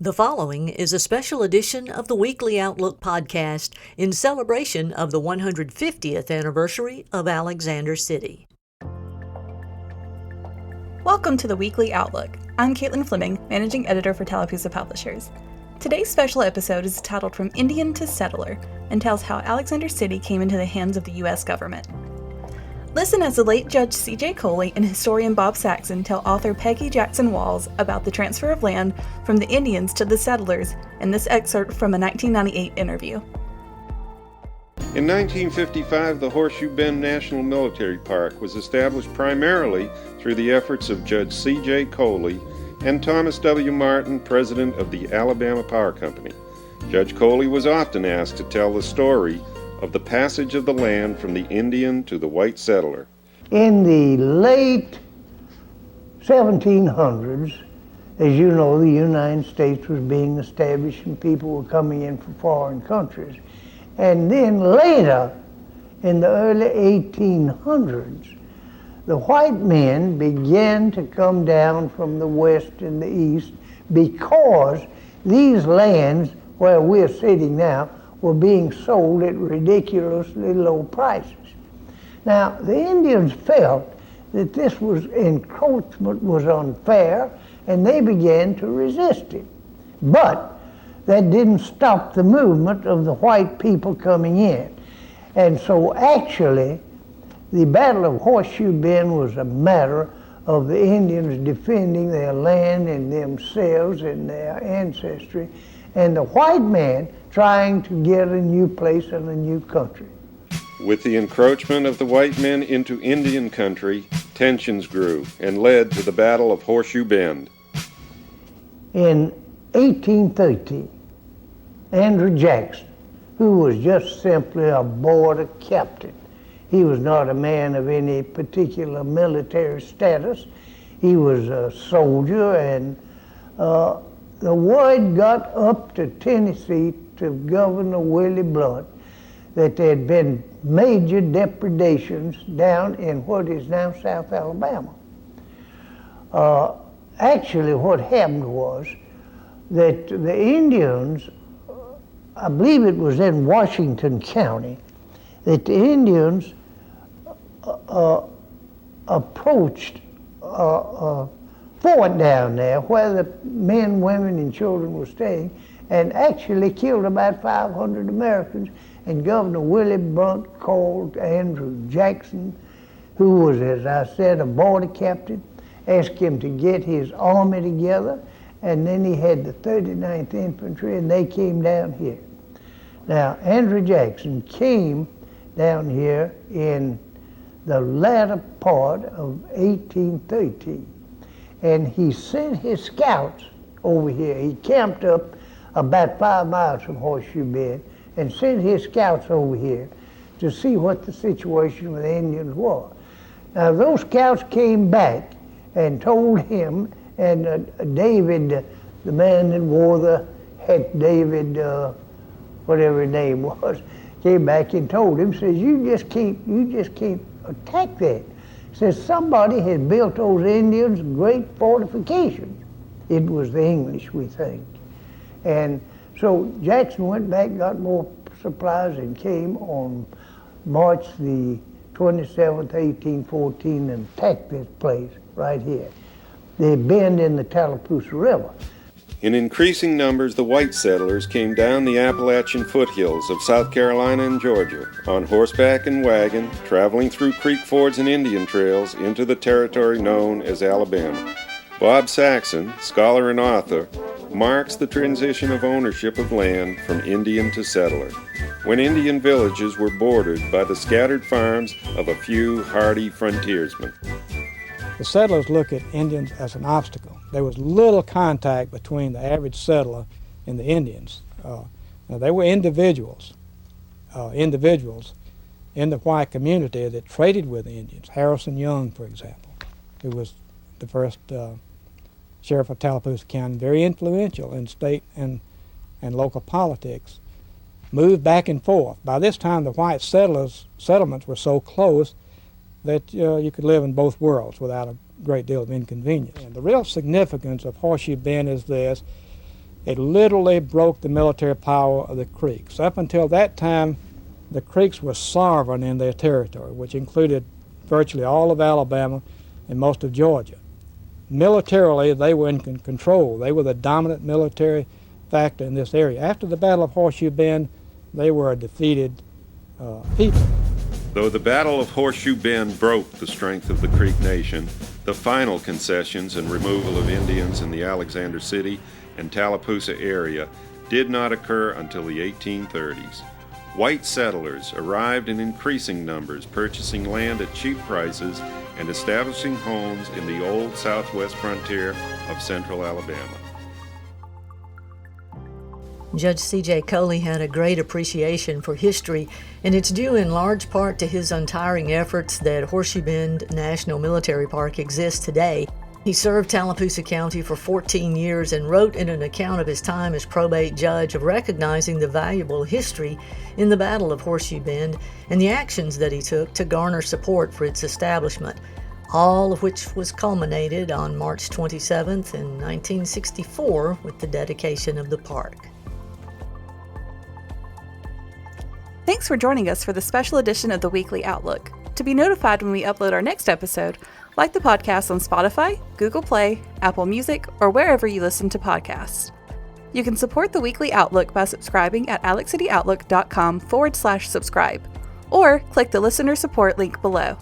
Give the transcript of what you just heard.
The following is a special edition of the Weekly Outlook podcast in celebration of the 150th anniversary of Alexander City. Welcome to the Weekly Outlook. I'm Caitlin Fleming, Managing Editor for Tallapoosa Publishers. Today's special episode is titled From Indian to Settler and tells how Alexander City came into the hands of the U.S. government. Listen as the late Judge C.J. Coley and historian Bob Saxon tell author Peggy Jackson Walls about the transfer of land from the Indians to the settlers in this excerpt from a 1998 interview. In 1955, the Horseshoe Bend National Military Park was established primarily through the efforts of Judge C.J. Coley and Thomas W. Martin, president of the Alabama Power Company. Judge Coley was often asked to tell the story of the passage of the land from the Indian to the white settler. In the late 1700s, as you know, the United States was being established and people were coming in from foreign countries. And then later, in the early 1800s, the white men began to come down from the west and the east because these lands where we're sitting now were being sold at ridiculously low prices. Now, the Indians felt that this encroachment was unfair, and they began to resist it. But that didn't stop the movement of the white people coming in. And so actually, the Battle of Horseshoe Bend was a matter of the Indians defending their land and themselves and their ancestry, and the white man trying to get a new place and a new country. With the encroachment of the white men into Indian country, tensions grew and led to the Battle of Horseshoe Bend. In 1813, Andrew Jackson, who was just simply a border captain, he was not a man of any particular military status. He was a soldier, and the word got up to Tennessee to Governor Willie Blount that there had been major depredations down in what is now South Alabama. Actually, what happened was that the Indians, I believe it was in Washington County, that the Indians approached a fort down there where the men, women, and children were staying, and actually killed about 500 Americans. And Governor Willie Blount called Andrew Jackson, who was, as I said, a border captain, asked him to get his army together, and then he had the 39th Infantry, and they came down here. Now, Andrew Jackson came down here in the latter part of 1813, and he sent his scouts over here. He camped up about 5 miles from Horseshoe Bend and sent his scouts over here to see what the situation with the Indians was. Now, those scouts came back and told him, and David, the man that wore the hat, David, whatever his name was, came back and told him, says, you just can't attack that. Says, somebody had built those Indians great fortifications. It was the English, we think. And so Jackson went back, got more supplies, and came on March the 27th, 1814, and attacked this place right here. They bend in the Tallapoosa River. In increasing numbers, the white settlers came down the Appalachian foothills of South Carolina and Georgia on horseback and wagon, traveling through creek fords and Indian trails into the territory known as Alabama. Bob Saxon, scholar and author, marks the transition of ownership of land from Indian to settler, when Indian villages were bordered by the scattered farms of a few hardy frontiersmen. The settlers look at Indians as an obstacle. There was little contact between the average settler and the Indians. Now they were individuals in the white community that traded with the Indians. Harrison Young, for example, who was the first sheriff of Tallapoosa County, very influential in state and local politics, moved back and forth. By this time, the white settlements were so close that you could live in both worlds without a great deal of inconvenience. And the real significance of Horseshoe Bend is this, It literally broke the military power of the Creeks. Up until that time, the Creeks were sovereign in their territory, which included virtually all of Alabama and most of Georgia. Militarily, they were in control. They were the dominant military factor in this area. After the Battle of Horseshoe Bend, they were a defeated people. Though the Battle of Horseshoe Bend broke the strength of the Creek Nation, the final concessions and removal of Indians in the Alexander City and Tallapoosa area did not occur until the 1830s. White settlers arrived in increasing numbers, purchasing land at cheap prices and establishing homes in the old southwest frontier of central Alabama. Judge C.J. Coley had a great appreciation for history, and it's due in large part to his untiring efforts that Horseshoe Bend National Military Park exists today. He served Tallapoosa County for 14 years and wrote in an account of his time as probate judge of recognizing the valuable history in the Battle of Horseshoe Bend and the actions that he took to garner support for its establishment, all of which was culminated on March 27th in 1964 with the dedication of the park. Thanks for joining us for the special edition of the Weekly Outlook. To be notified when we upload our next episode, like the podcast on Spotify, Google Play, Apple Music, or wherever you listen to podcasts. You can support the Weekly Outlook by subscribing at alexcityoutlook.com/subscribe, or click the listener support link below.